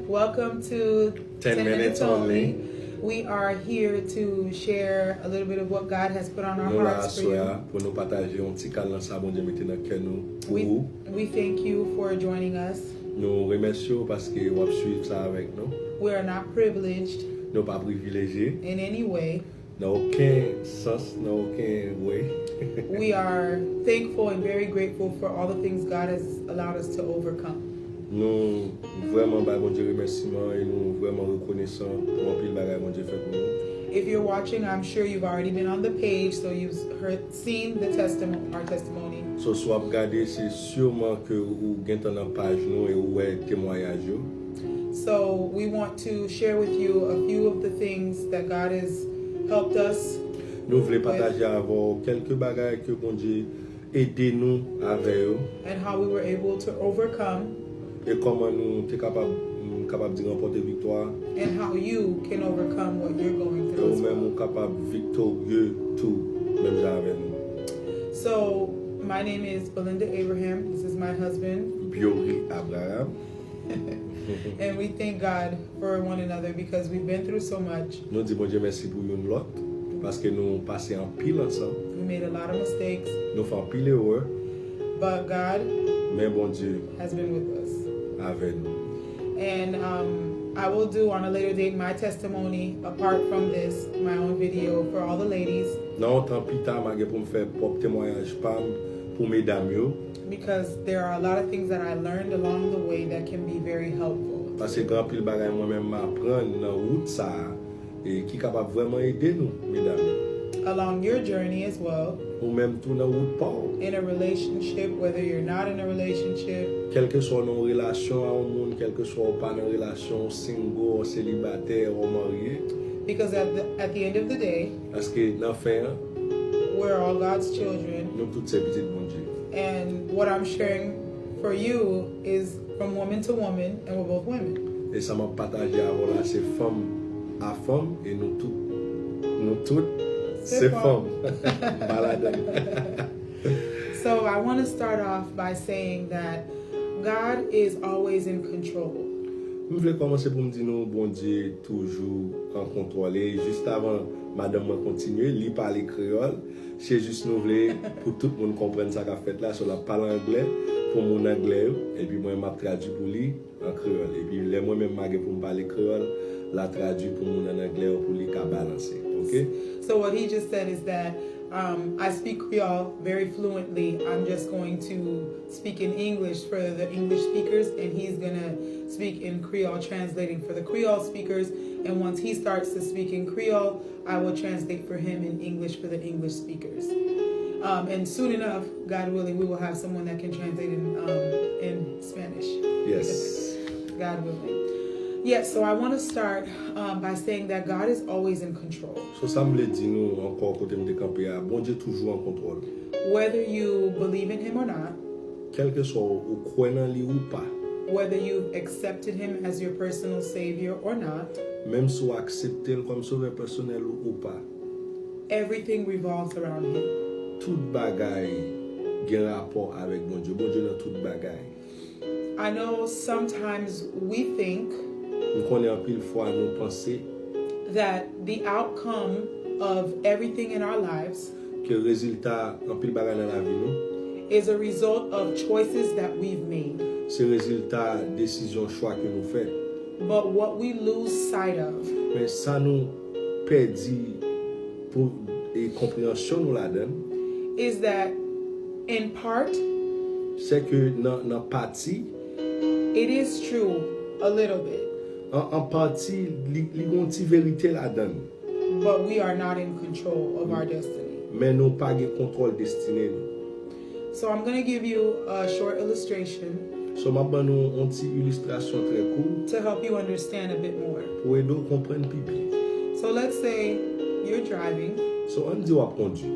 Welcome to 10 minutes only. We are here to share a little bit of what God has put on our hearts for you. We thank you for joining us. We are not privileged in any way. We are thankful and very grateful for all the things God has allowed us to overcome. Nous vraiment bah bon Dieu remerciement et nous vraiment reconnaissants pour un pile bagage bon Dieu fait pour nous. If you're watching, I'm sure you've already been on the page, so you've seen the our testimony. So soit regarder c'est sûrement que ou gagne dans page nous et ouais témoignage yo. So we want to share with you a few of the things that God has helped us. Nous voulons partager avec quelques bagages que bon Dieu aider nous avec eux. And how we were able to overcome. Et comment nous sommes capables de remporter victoire. And how you can overcome what you're going through. Et nous-mêmes capables victorieux tout même avec nous. So my name is Belinda Abraham. This is my husband. Biory Abraham. And we thank God for one another because we've been through so much. Nous disons bon Dieu merci pour nous l'autre parce que nous passé en pile ensemble. We made a lot of mistakes. Nous faisons pile erreur. But God Mais bon Dieu has been with us. Avec nous. And I will do on a later date my testimony apart from this, my own video for all the ladies. Non, tant pis tard, je vais faire propre témoignage pour mesdames yo. Because there are a lot of things that I learned along the way that can be very helpful. Parce que grand pile bagay moi-même m'apprendre dans route ça et qui capable vraiment aider nous, mesdames. Along your journey as well. Ou même tout dans route pas. In a relationship, whether you're not in a relationship. Quelle que soit nos relations à un monde, quelle que soit pas nos relations single, célibataire ou marié. Because at the end of the day, parce que dans fin, we're all God's children. Nous toutes ces petites bon Dieu. And what I'm sharing for you is from woman to woman, and we're both women. Et ça m'a partagé avant là, c'est femme à femme et nous toutes c'est femme. So I want to start off by saying that God is always in control. Je voulais commencer pour me dire nous bon Dieu toujours en contrôle. Juste avant madame m'a continuer, lui parler créole, c'est juste nous voulons pour tout le monde comprendre ça qu'a fait là sur la parle anglais pour mon anglais et puis moi m'a traduit pour lui en créole et puis les moi même m'a pour me parler créole, la traduit pour mon en anglais pour lui qu'a balancer. Okay? So what he just said is that I speak Creole very fluently. I'm just going to speak in English for the English speakers, and he's going to speak in Creole, translating for the Creole speakers. And once he starts to speak in Creole, I will translate for him in English for the English speakers. And soon enough, God willing, we will have someone that can translate in Spanish. Yes. God willing. Yes, so I want to start by saying that God is always in control. So ça me dit nous encore côté me décamper bon Dieu toujours en contrôle. Whether you believe in him or not. Quel que soit ou croit en lui ou pas. Whether you've accepted him as your personal savior or not. Même si vous acceptez comme sauveur personnel ou pas. Everything revolves around him. Tout bagaille gen rapport avec bon Dieu. Bon Dieu dans tout bagaille. I know sometimes we think that the outcome of everything in our lives is a result of choices that we've made. But what we lose sight of is that in part it is true a little bit. En partie, il y a une vérité là-dedans. But we are not in control of our destiny. Mais nous pas de contrôle destiné. So I'm going to give you a short illustration. So m'a ban nou une petite illustration très cool. To help you understand a bit more. Pour aider à comprendre pipi. So let's say you're driving. So on dit ou conduire.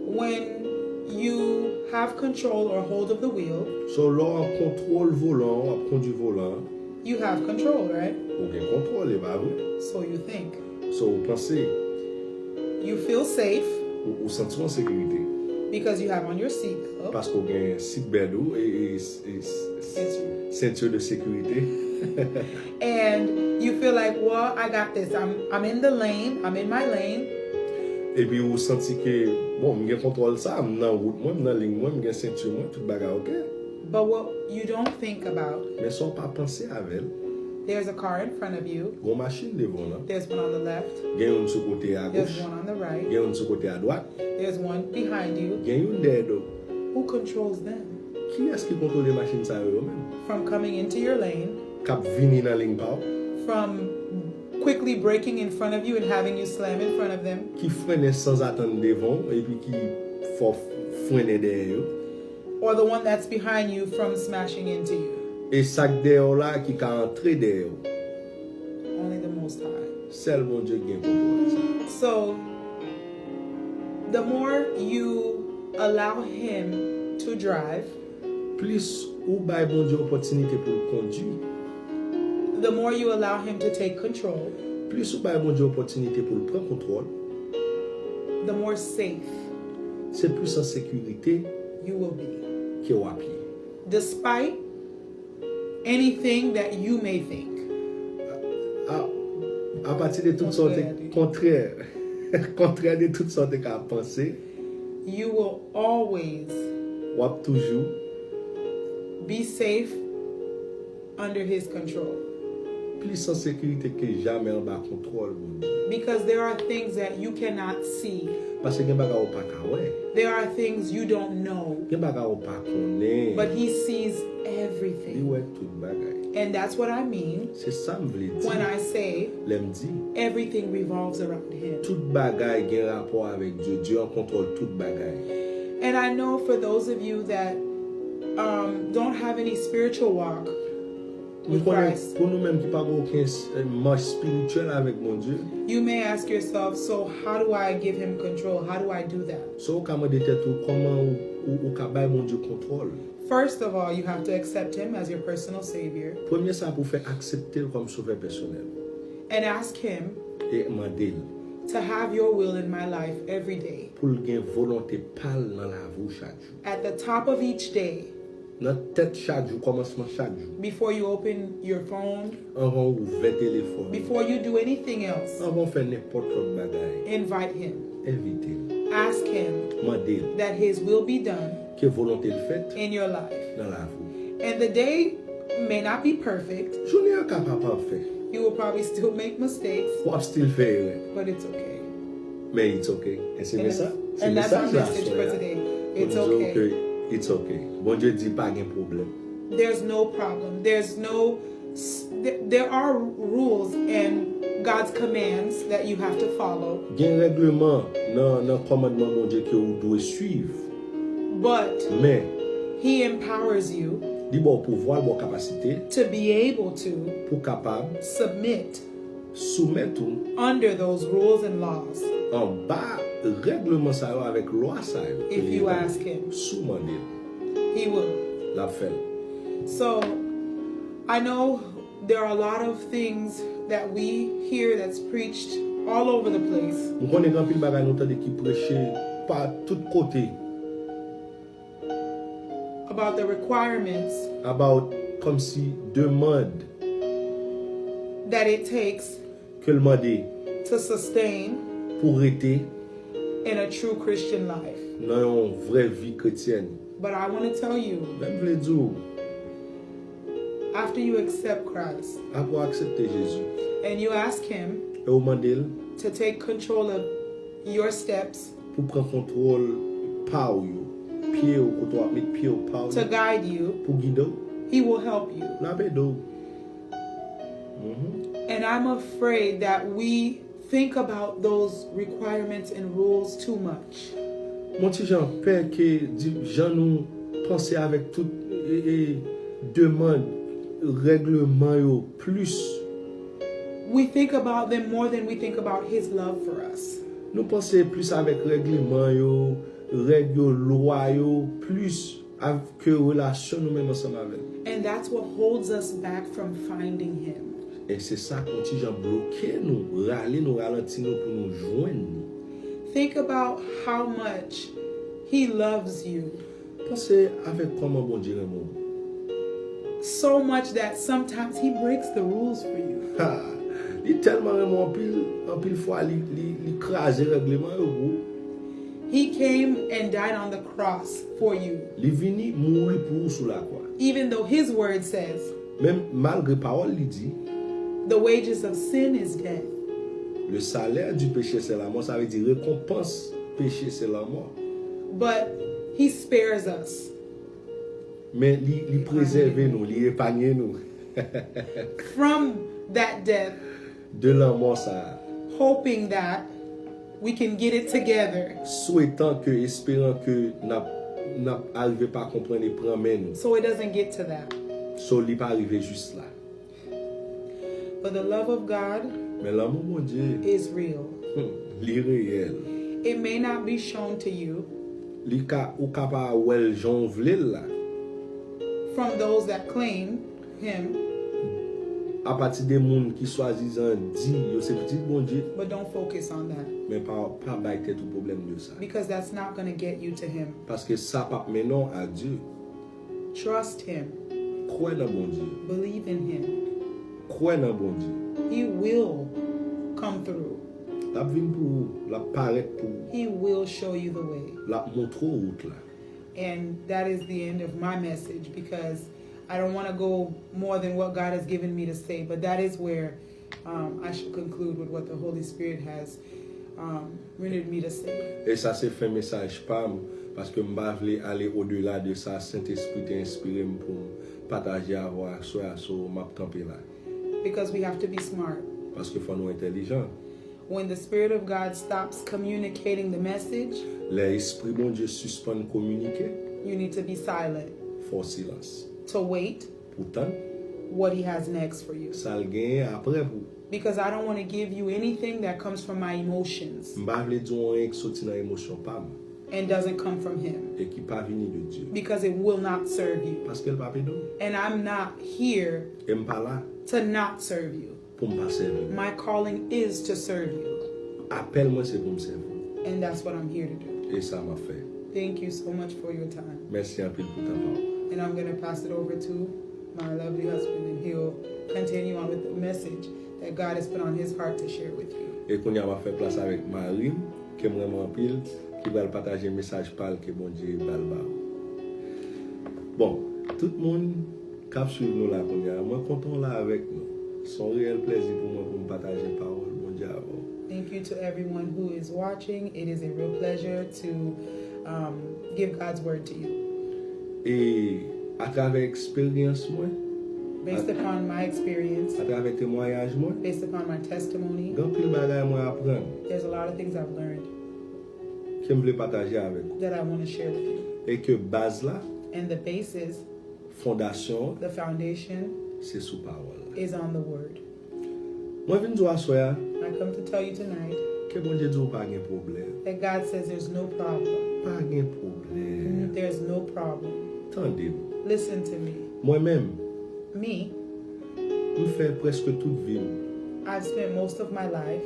When you have control or hold of the wheel. So là on contrôle volant, on conduit volant. You have control, right? Ou gen contrôle, pas vrai? So you think. So vous pensez. You feel safe. Ou sentez en sécurité. Because you have on your seat. Parce qu'on a un seatbelt et ceinture de sécurité. And you feel like, well, I got this. I'm in the lane. I'm in my lane. Et puis vous sentez que bon, je contrôle ça, je suis dans route, je suis dans ligne, je suis ceinture, tout bagage OK. But what you don't think about, Mais sans pas penser avec there's a car in front of you. Une machine devant là. There's one on the left. Il y a une sur côté à There's gauche. one on the right. Il y a une sur côté à droite. There's one behind you. Il y a une derrière. Who controls them? Qui est-ce qui contrôle les machines ça eux-mêmes? From coming into your lane, Cap venir dans ligne par from quickly braking in front of you and having you slam in front of them, qui freine sans attendre devant et puis qui faut freiner derrière. or the one that's behind you from smashing into you. Et ça derrière là qui ka entrer derrière. Only the Most High. Seul mon Dieu qui contrôle ça. So, the more you allow Him to drive, Plus ou bay bon Dieu opportunité pour le conduire. the more you allow Him to take control, Plus ou bay bon Dieu opportunité pour le prendre contrôle. the more safe C'est plus en sécurité you will be, que au à pied. despite anything that you may think. À partir de toutes sortes contraires, contraire de toutes sortes qu'à penser, You will always ou à toujours be safe under His control. plus en sécurité que jamais en bas contrôle. Bon Dieu. Because there are things that you cannot see. Parce que gen baga ou pa ka wè, There are things you don't know. gen baga ou pa konnen. But He sees Li everything. wè tout bagay. And that's what I mean C'est ça m vle when di. I say Lem di, everything revolves around Him. tout bagay gen rapport avec Dieu. Dieu en contrôle tout bagay. And I know for those of you that don't have any spiritual walk Nous with konnen, Christ, pour nous même qui pas aucun marche spirituel avec mon Dieu, you may ask yourself, so how do I give Him control? How do I do that? so ka mande tèt ou comment ou ka bay mon Dieu contrôle. First of all, you have to accept Him as your personal Savior Premier ça pour faire accepter comme sauveur personnel. and ask Him Et mandel to have your will in my life every day. pour gen volonté pal dans la vie chaque jour. At the top of each day, Dans tête chaque jour, commencement chaque jour. before you open your phone, Avant ouvert téléphone. before you do anything else, Avant faire n'importe quel bagay. invite Him. Invitez. Ask Him Mandel that His will be done que volonté le fait in your life. dans la vie. And the day may not be perfect. Journée a capable faire. You will probably still make mistakes, Ou still faire. but it's okay. Mais it's okay. Et c'est And, ça. and that's our message for today. It's okay. It's okay. Bon Dieu dit pas de problème. There's no problem. There are rules and God's commands that you have to follow. Gen règlement dans commandement bon Dieu que vous devez suivre. But Mais He empowers you di bon pouvoir, bon capacité to be able to pour capable submit soumettre under those rules and laws en bas règlement ça yo avec loi ça yo. if you ask Him. Sous mandel He will. la fait. So I know there are a lot of things that we hear that's preached all over the place Nous connaissons grand pile bagay nou tande qui prêcher par tout côté about the requirements about comme si demande that it takes que le mandé to sustain pour rester in a true Christian life. dans une vraie vie chrétienne. But I want to tell you, Même vle dire after you accept Christ après accepter Jésus and you ask Him et au mandel to take control of your steps, pour prendre contrôle par yo pied ou quand on mettre pied au par to guide you, pour guider He will help you. la bédo. And I'm afraid that we think about those requirements and rules too much. Mon petit Jean, père que Jean nous penser avec toute demande règlement yo plus. We think about them more than we think about His love for us. Nous penser plus avec règlement yo, règle yo, loi yo plus que relation nous même ensemble avec. And that's what holds us back from finding Him. Et c'est ça qu'on petit Jean bloqué nous, râler nous ralentir nous pour nous joindre. Think about how much He loves you. Pensez avec comment bon Dieu aime. so much that sometimes he breaks the rules for you. Il tellement en pile fois il crase règlement yo. He came and died on the cross for you. Il vini mourir pour vous sur la croix. Even though his word says, Même malgré parole il dit, the wages of sin is death. le salaire du péché c'est la mort, ça veut dire récompense péché c'est la mort. But he spares us Mais il préserve nous, il épargne nous from that death, de la mort ça. hoping that we can get it together Souhaitant que, espérant que n'a arrivé pas à comprendre et prendre nous. so it doesn't get to that. So il pas arrivé juste là. But the love of God Mais l'amour mon Dieu, is real. il est réel. It may not be shown to you Li ka ou capable wel Jean vle là. from those that claim him, À partir des monde qui soi-disant dit yo c'est petit bon Dieu, but don't focus on that mais pas bailler tête au problème de ça. because that's not going to get you to him. Parce que ça pas maintenant à Dieu. Trust him. Crois dans bon Dieu. Believe in him. Crois dans bon Dieu. He will come through. La vinn pour vous, la paraître pour vous, He will show you the way. la montre route là. And that is the end of my message because I don't want to go more than what God has given me to say, but that is where I should conclude with what the Holy Spirit has rendered me to say. Et ça c'est fait message pas parce que m'pa vle aller au-delà de ça, Saint-Esprit t'a inspiré pour partager avoir soit so m'a tempé là. Because we have to be smart. Parce que faut nous intelligent. When the Spirit of God stops communicating the message, L'esprit bon Dieu suspend communiquer, you need to be silent faut silence. to wait Pourtant, what He has next for you. ça le gagne après vous. Because I don't want to give you anything that comes from my emotions M'pa vle dire rien qui sorti dans émotion pas and doesn't come from Him. et qui pas venu de Dieu. Because it will not serve you. Parce qu'elle pas pédon. And I'm not here Et m'pa là to not serve you. pour me servir. My calling is to serve you. Appelle moi c'est pour me servir. And that's what I'm here to do. Et ça m'a fait. Thank you so much for your time. Merci un peu pour ta parole. And I'm going to pass it over to my lovely husband, and he'll continue on with the message that God has put on his heart to share with you. Et qu'on y a fait place avec Marie, qui est vraiment en pile, qui va partager un message parle que bon Dieu va le. Bon, tout le monde qui a suivi nous là, moi content là avec nous. C'est un réel plaisir pour moi pour me partager la parole, bon Dieu. Thank you to everyone who is watching. It is a real pleasure to give God's word to you. Et à travers l'expérience, moi, Based upon my experience, à travers le témoignage, moi, based upon my testimony, grand pile bagaille moi apprendre, there's a lot of things I've learned que je veux partager avec vous. that I want to share with you. Et que base là, And the basis, fondation, the foundation, c'est sous parole. is on the word. Moi, je viens de dire à soi I come to tell you tonight que bon Dieu dit pas de problème. that God says there's no problem. Pas de problème. There's no problem. Attendez-moi. Listen to me. Moi-même, Me, je fais presque toute vie I've spent most of my life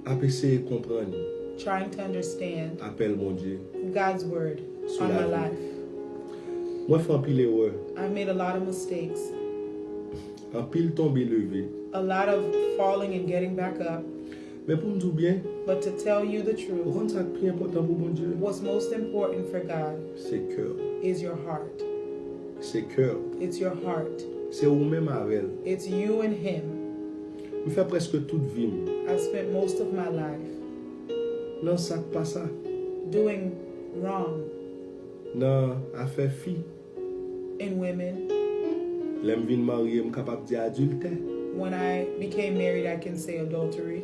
à essayer de comprendre trying to understand appel mon Dieu. God's word on my life. Moi, je fais un pile erreur, I've made a lot of mistakes, un pile tombé levé. a lot of falling and getting back up. Mais pour me dire bien, But to tell you the truth, rendre ça plus important pour mon Dieu, what's most important for God c'est cœur. is your heart. C'est cœur. It's your heart. C'est vous-même avec elle. It's you and Him. Je fais presque toute vie I've spent most of my life dans ça pas ça, doing wrong dans affaire fille. in women. L'aime vinn marié, je suis capable de dire adultère. When I became married, I can say adultery.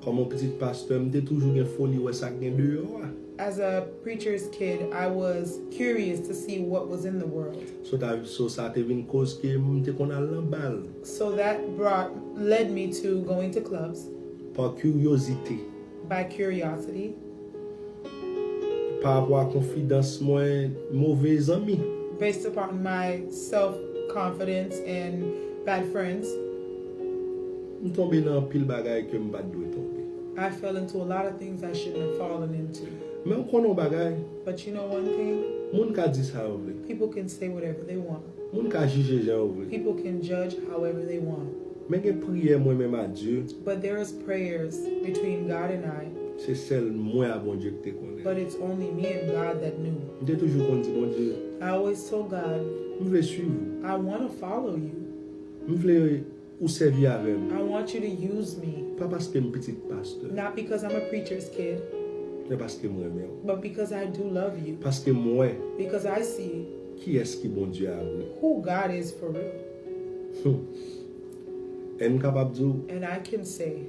Comme mon petit pasteur, je toujours une folie où ça gagne dehors. As a preacher's kid, I was curious to see what was in the world. So ça te vinn cause que je qu'on a l'embal So that led me to going to clubs par curiosité, by curiosity, par rapport à confidence moi mauvais amis. based upon my self-confidence and bad friends. Je tombe dans pile bagaille que me pas doit tomber. I fell into a lot of things I shouldn't have fallen into. Mais on connaît un bagay. But you know one thing? Moun ka di sa ou vle. People can say whatever they want. Moun ka jije jan ou vle. People can judge however they want. Men gen priye mwen men a Dieu. But there is prayers between God and I. C'est sel mwen a bon Dieu ki te konnen. But it's only me and God that knew. Mwen te toujou kon di bon Dieu. I always told God, Mwen vle suiv. I want to follow you. Mwen vle ou sevi avem. I want you to use me. Pa paske m pitit pasteur. Not because I'm a preacher's kid, Men paske mwen reme ou. but because I do love you. Paske mwen, Because I see ki eski bon Dieu a vle. who God is for real. En kapab djou, And I can say,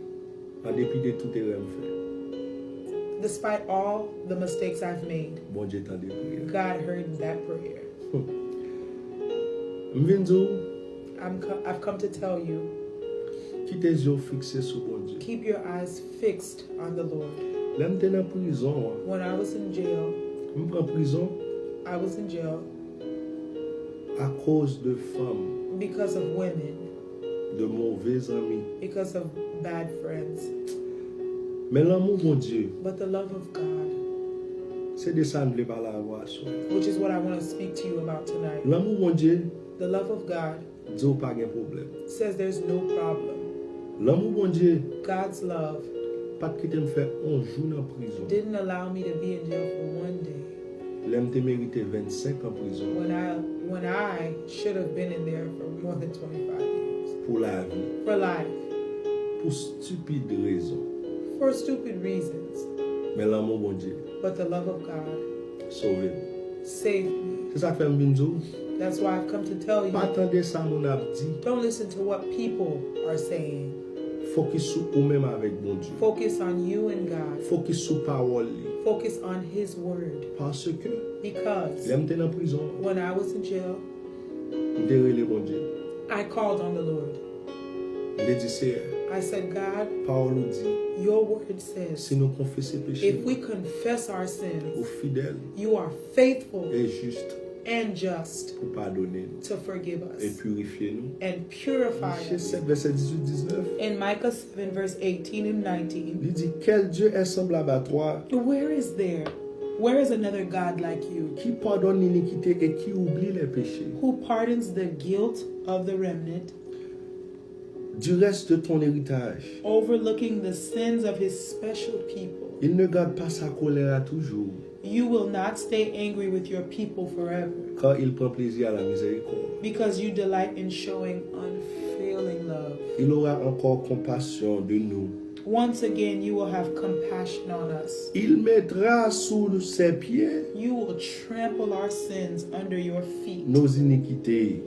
an depi de tout erem fe, despite all the mistakes I've made, bon Dieu tan de priye. God heard that prayer. M vin djou, I've come to tell you, ki te zyo fikse sou bon Dieu. keep your eyes fixed on the Lord. Lem te nan prison, When I was in jail, m pran prison I was in jail a cause de femme, because of women, de mauvais amis. because of bad friends. Men l'amou bon Dieu, But the love of God, se de sa n vle pala avwa so. which is what I want to speak to you about tonight. L'amou bon Dieu, The love of God djou pa gen problem. says there's no problem. L'amou bon Dieu, God's love pat ki te m fè 11 jou nan prison. didn't allow me to be in jail for one day Lem te merite 25 an prison when I should have been in there for more than 25 years. pou la vi. For life. Pou stupide rezon. For stupid reasons. Men l'amou bon Dieu, But the love of God sauve. saved me. Se sa fèm bin djou, That's why I've come to tell you, pa tande sa moun ap di, don't listen to what people are saying. fokis sou ou mèm avèk bon Dieu. Focus on you and God. Fokis sou parol li. Focus on His Word. Parce que, Because lem te nan prison, when I was in jail, m te rele bon Dieu. I called on the Lord. M te di se, I said, God, parol ou di, your Word says, si nou konfese peche, if we confess our ou sins, fidèl you are faithful et juste and just pou pardonne nou to forgive et us purifiye nou. and purify Miche us. 7, verset 18-19. In Micah 7, verse 18 and 19, Li di, quel Dieu est semblable à toi, where is another God like you, qui pardonne l'iniquité et qui oublie les péchés who pardons the guilt of the remnant, du reste de ton héritage. overlooking the sins of his special people. Il ne garde pas sa colère à toujours, You will not stay angry with your people forever, car il prend plaisir à la miséricorde. because you delight in showing unfailing love. Il aura encore compassion de nous. Once again, you will have compassion on us. Il mettra sous ses pieds You will trample our sins under your feet. nos iniquités.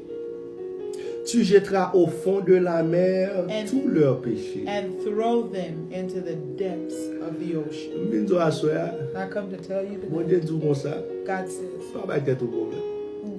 Tu jetteras au fond de la mer And- tous leurs péchés. And throw them into the depths of the ocean. Mbinzo asoya, I come to tell you mon today, Dieu dit comme ça, God says, pas ba tête au problème.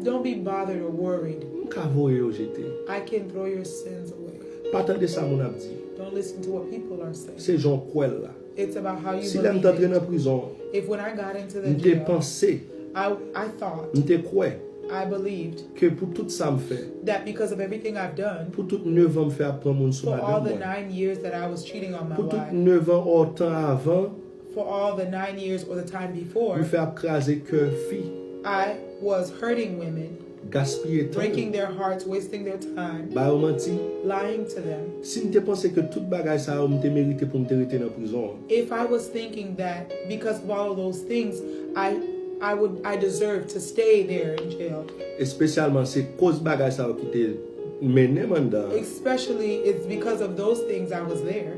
don't be bothered or worried. M'ka voye au jeté. I can throw your sins away. Pas tande ça mon ap dit. Don't listen to what people are saying. C'est Jean Kwel là. It's about how you Si l'aime believe t'entrer it. dans prison, If when I got into the m'te jail, pensé, I thought, m'te croit I believed que pour tout ça me fait, that because of everything I've done, pour tout 9 ans me fait apprendre mon sous for all madame the moi. 9 years that I was cheating on my Pour tout wife, 9 ans autant avant, for all the 9 years or the time before, me fait écraser cœur fille, I was hurting women, gaspiller temps, breaking their hearts, wasting their time, ba ou menti. lying to them. Si m'te pensé que toute bagay ça m'te mérité pour m'te rester dans prison, If I was thinking that because of all of those things, I deserve to stay there in jail. et spécialement c'est cause bagay ça qui te mené mandan, Especially it's because of those things I was there,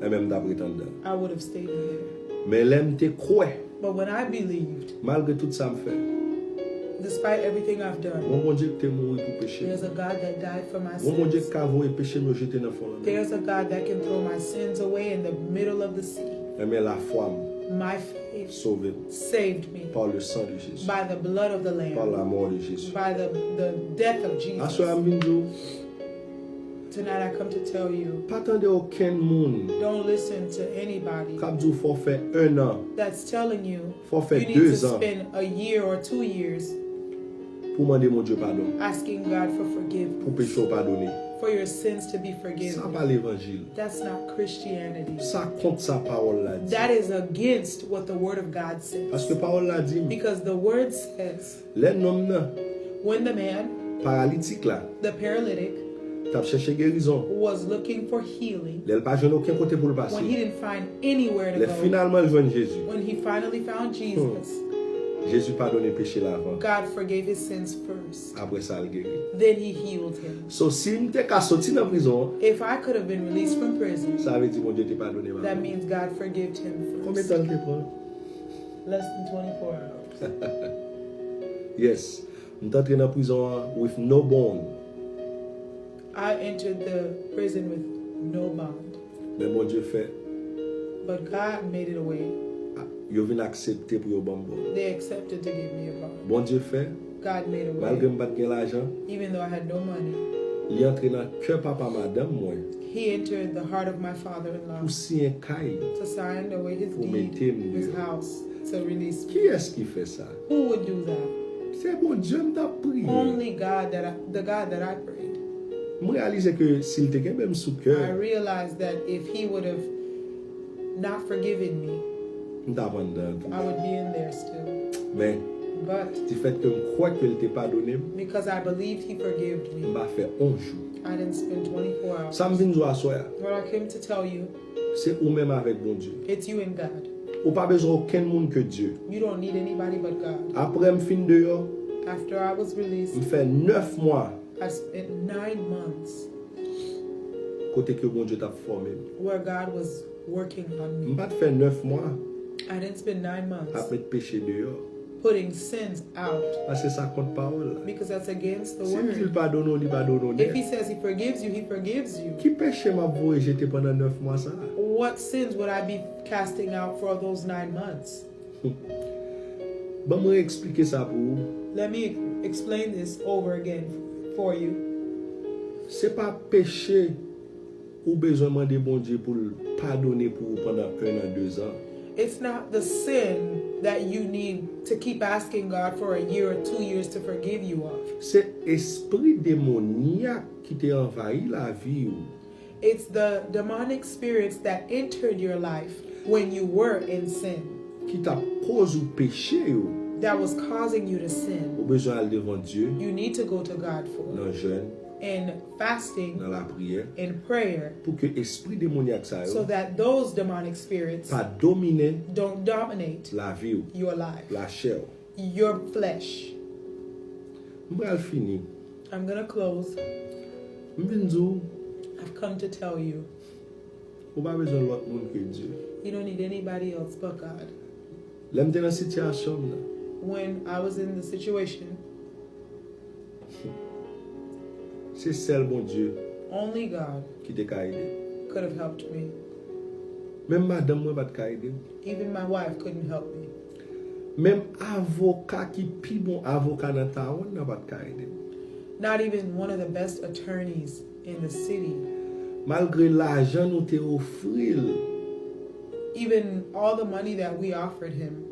et même d'après tanda. I would have stayed in there. Mais l'aime te croit, But when I believed, malgré tout ça me fait, despite everything I've done, mon bon Dieu qui t'est mort pour pécher. there's a God that died for my Mon Dieu sins. qui a voulu pécher me jeter dans le fond. There's a God that can throw my sins away in the middle of the sea. Mais la foi My faith sauvé saved me par le sang de Jésus, by the blood of the par Lamb, la mort de Jésus. by the death of À ce Jesus. moment, Tonight I come to tell you, pas attendre aucun monde don't listen to anybody qui dit faut faire 1 an, that's telling you faut faire you need 2 to ans spend a year or 2 years pour demander mon Dieu pardon, asking God for forgiveness, pour pécher pardonner. for your sins to be Ça forgiven. pas l'évangile. That's not Christianity. Ça contre sa parole là dit. That is against what the Word of God Parce que says. parole là dit, Because the Word says, les noms là, when the man, paralytique là, the paralytic, t'a cherché guérison. was looking for healing, Il pas joué aucun côté pour le passer. when he didn't find anywhere to Les go, finalement il joint Jésus. when he finally found Jesus, Jésus pardonne péché l'avant. God forgave his sins first. Après ça, il guérit. Then he healed him. So, si m'était qu'à sortir de prison, If I could have been released from prison, ça veut dire mon Dieu t'a pardonné. that means God forgave him Combien de first. temps il te prend? Less than 24 hours. Yes. M'étais entré dans la prison with no bond. I entered the prison with no bond, Mais mon Dieu fait, but God made it a way. il vient accepter pour le bon. They accepted to give me a bond. Bon Dieu fait, God made a malgré way. que je n'ai pas l'argent, Even though I had no money, il est entré dans le cœur papa madame moi he entered the heart of my father-in-law pour signer un cahier. to sign away his Pour deed, mettre him his dehors. house, to release me. Qui est-ce qui fait ça? Who would do that? C'est bon Dieu qui t'a prié. Only God the God that I prayed. Je réalise que s'il était quand même sous I cœur, realized that if he would have not forgiven me, je t'abandonne. I would be in there still. Mais But du fait que je crois qu'il t'a pardonné, because I believed he forgave je me, vais faire 11 jours. I didn't spend 24 hours. Ça me vient de soir, What I came to tell you, c'est ou même avec bon Dieu. it's you and God. Ou pas besoin aucun monde que Dieu. You don't need anybody but God. Après, je fin dehors, After I was released, je fais 9 mois I spent 9 months côté que bon Dieu t'a formé. where God was working on Je me. ne pas faire 9 mois I didn't spend 9 à months mettre péché dehors. putting sins out Parce que ça compte parole. because that's against the Si il word. pardonne, il pardonne. If he says he forgives you, he forgives you. Qui péché m'a voué jeter pendant 9 mois ça? What sins would I be casting out for those 9 months? Bon, moi expliquer ça pour vous. Let me explain this over again for you. C'est pas péché ou besoin de demander bon Dieu pour le pardonner pour vous pendant 1 an, 2 ans. It's not the sin that you need to keep asking God for a year or 2 years to forgive you of. C'est esprit démoniaque qui t'a envahi la vie. It's the demonic spirits that entered your life when you were in sin Qui t'a causé ou péché ou. that was causing you to sin. Ou besoin d'aller devant Dieu You need to go to God for dans le jeûne, in fasting, dans la prière, in prayer, pour que esprit démoniaque ça so that those demonic spirits pas dominer don't dominate la vie ou, your life, la chair. your flesh. Je vais finir. I'm going to close. Je viens dire, I've come to tell you, ou pas besoin de l'autre monde que Dieu. you don't need anybody else but God. Là, je suis dans la situation là. When I was in the situation, C'est seul bon Dieu only God qui t'a aidé. could have helped me. Même madame moi pas t'a aidé. Even my wife couldn't help me. Même avocat qui plus bon avocat dans town n'a pas t'a aidé. Not even one of the best attorneys in the city. Malgré l'argent nous t'a offert, Even all the money that we offered him,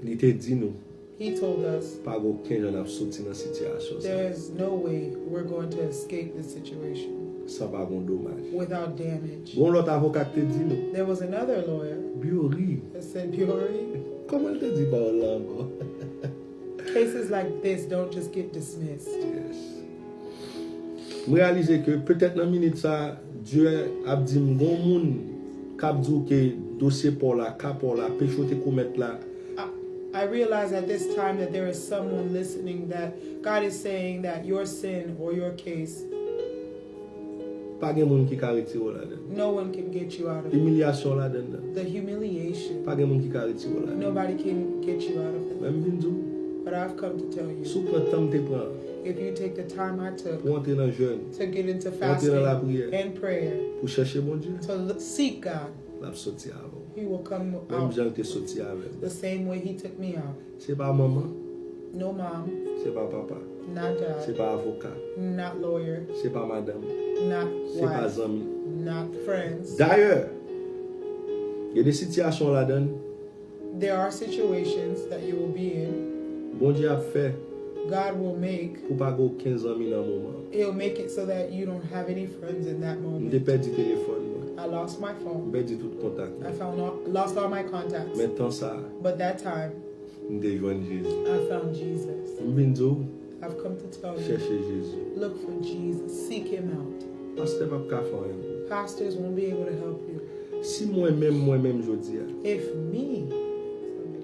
il t'a dit nous he told us pas aucun gens n'a sorti dans situation ça. there's no way we're going to escape this situation Sans pas gon dommage. without damage. Bon l'autre avocat t'a dit nous There was another lawyer Biory. that said, Biory, Comment elle t'a dit par là encore? cases like this don't just get dismissed. Yes. Je réalise que peut-être dans minute ça Dieu a dit bon monde cap dit que dossier pour la cap pour la péché te commettre là. I realize at this time that there is someone listening that God is saying that your sin or your case, Pas gen moun ki ka retiro la den. no one can get you out of it. Humiliation la den nan. The humiliation, Pas gen moun ki ka retiro la den. nobody can get you out of it. Même vin dou, But I've come to tell you, sou pran temps te pran if you take the time I took pour entrer dans jeûne, to get into entrer dans la fasting prière, and prayer, pour chercher mon Dieu, to seek God, la sorti avant. He will come Même out Jean te sorti avec. the same way He took me out. C'est pas maman, No mom, c'est pas papa, not c'est dad, pas avocat, not lawyer, c'est pas madame, not c'est pas wife, ami. not friends. D'ailleurs, il y a des situations là-dedans, There are situations that you will be in. bon Dieu a fait God will make, pour pas avoir 15 ans dans moment. He'll make it so that you don't have any friends in that moment. J'ai perdu téléphone. I lost my phone. J'ai perdu tout contact. Lost all my contacts. Maintenant ça, But that time, j'ai joint Jésus. I found Jesus. I've come to tell you, chercher Jésus. look for Jesus. Seek Him out. Pasteur pas faire rien. Pastors won't be able to help you. Si moi-même je dis, If me,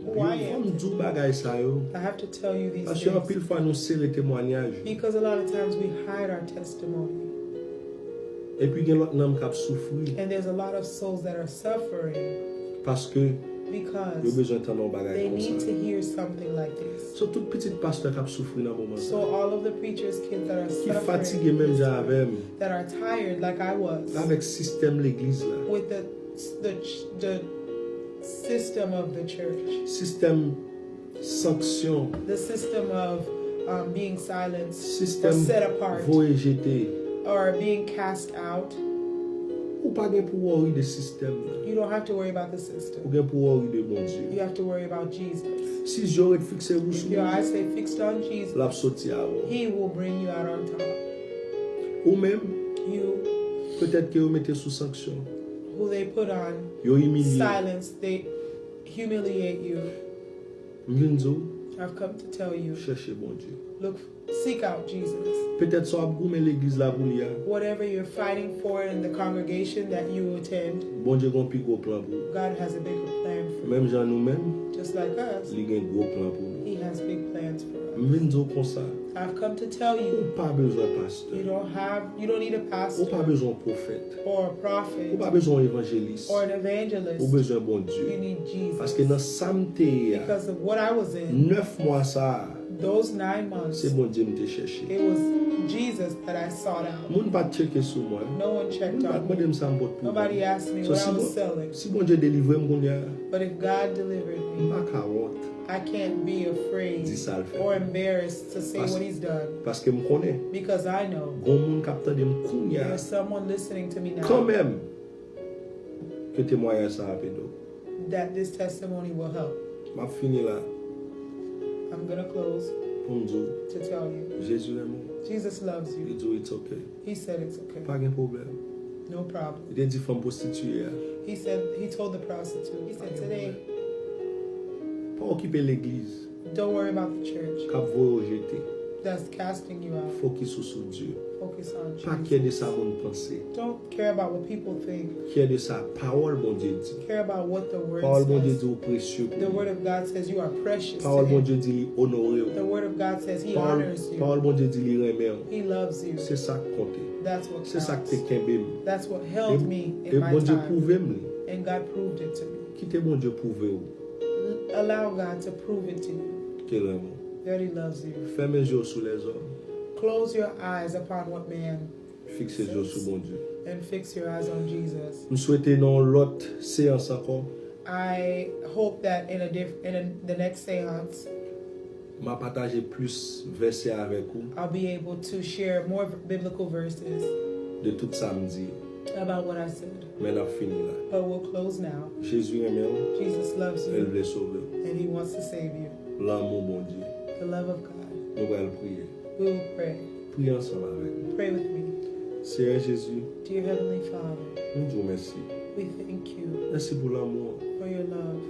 who I am, I have to tell you these parce que en pile things. fois nous serrer témoignage Because a lot of times we hide our testimony. et puis il y a l'autre homme qui a souffert And there's a lot of souls that are suffering parce que because yo besoin d'entendre bagay they comme need ça. to hear something like this. So tout petit pasteur qui a souffert dans moment So ça. all of the preachers' kids that are Qui fatigué suffering, même avec that are tired like I was, avec système l'église là. with the system of the church, Système sanction, the system of being silenced or système set apart voyer jeter. or being cast out. Ou pas gen pour worry de système là. You don't have to worry about the Ou system. gen pour worry de bon You Dieu. have to worry about Jesus. Si j'aurais fixé vous If sur your eyes stay fixed on Jesus, la sorti avant. He will bring you out on top. Ou même You, peut-être que vous mettez sous sanction. who they put on Yo humilié. silence, they humiliate you. M'vinzo I've come to tell you, chercher bon Dieu. look, seek out Jesus. Peut-être soit goumen l'église là pour liya. Whatever you're fighting for in the congregation that you attend, Bon Dieu gon pi gros plan pour. God has a bigger plan for you. Même Jean nous-mêmes, Just like us, li gen gros plan pour nous. He has big plans for us. M'vinzo comme ça. I've come to tell you, Ou pas besoin pasteur. you don't need a Ou pastor pas besoin prophète. or a Ou prophet pas besoin évangéliste. or an Ou evangelist. besoin bon You Dieu. need Parce Jesus. que dans samedi, Because of what I was in, 9 mois ça, those 9 months, c'est bon Dieu m'te cherché. it was Jesus that I sought out. Moun pas checker sur moi. No one checked Moun pas on me. demander ça m'pot pour. Nobody asked me So what si I bon, was selling. si bon Dieu délivrer m'konya, But if God delivered me, m'pa ka honte. I can't be afraid Dis ça le fait. or embarrassed to say Parce- what He's done. Parce que m'konnais. Because I know Gon moun kap tande m'kounya. there's someone listening to me Quand now même que témoignage ça a pédo. that this testimony will help. M'a fini là I'm going to close pour m'dire to tell you. Jésus aime. Jesus loves Il you. dit it's okay. He said it's okay. Pas de problème. No problem. Il a dit femme prostituée. He told the prostitute, he said, today, Pas occuper l'église. don't worry about the church Cap vous rejeter. that's casting you out. Focus sur Dieu. Focus on Pas Jesus. qu'il y ait de sa bonne pensée. Don't care about what people think. Qu'il y ait de sa parole, bon Dieu dit. Care about what the word Parole, bon Dieu says. dit, au précieux. The word of God says you are precious to Parole, bon Him. Dieu dit, honoré. The word of God says He Parole, honors you. parole, bon Dieu dit, il remet. He loves you. C'est ça qui compte. That's what C'est ça counts. qui te kembe. That's what held me Et in my bon Dieu time. prouve me. And God proved it to me. Quittez bon Dieu prouve ou. Allow God to prove it to you Qu'il aime. that He loves you. Ferme les yeux sur les hommes. Close your eyes upon what man Fixe les yeux sur bon Dieu. and fix your eyes on Jesus. Nous souhaitons dans l'autre séance encore. I hope that the next seance, M'a partagé plus versets avec vous I'll be able to share more biblical verses de tout samedi. about what I said. Mais on a fini là. But we'll close now. Jésus aime, Jesus loves elle you veut sauver. and He wants to save you. L'amour bon Dieu. The love of God. Nous allons prier. We will pray. Priez ensemble avec nous. Pray with me. Seigneur Jésus, Dear Heavenly Father, nous disons merci. we thank you Merci pour l'amour. for your love.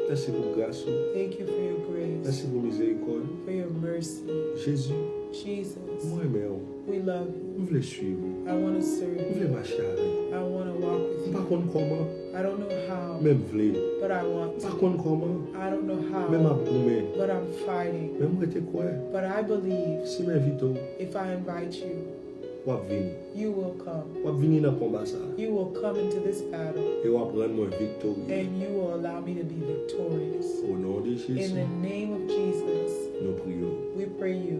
Merci pour la grâce. Thank you for your grace, Merci pour la miséricorde. for your mercy. Jésus, Jesus, moi aimé. we love Nous you. voulons suivre. I want to serve Nous you. voulons marcher avec. I want to walk with Par you. contre comment, I don't know how, même voulez. but I want Par to. contre comment, I don't know même à how, boumé. but I'm fighting. Même rete quoi. But I believe Si m'invite, if I invite you, ou à venir. you will come. Ou à venir dans le combat ça. You will come into this battle Et ou à prendre moi victorieux. and you will allow me to be victorious. Au nom de In Jésus, the name of Jesus, nous prions. we pray you.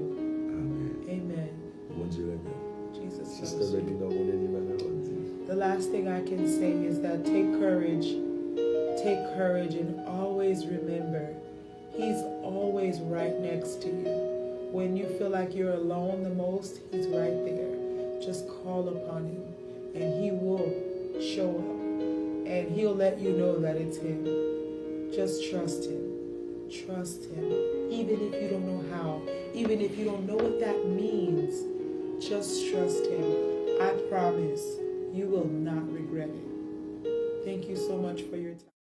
Amen. Amen. Bon Dieu amen. Jesus Sister loves you. Belinda, on est libre dans la vie. The last thing I can say is that take courage and always remember, He's always right next to you. When you feel like you're alone the most, He's right there. Just call upon Him and He will show up and He'll let you know that it's Him. Just trust Him. Trust him. Even if you don't know how, even if you don't know what that means, just trust him. I promise you will not regret it. Thank you so much for your time.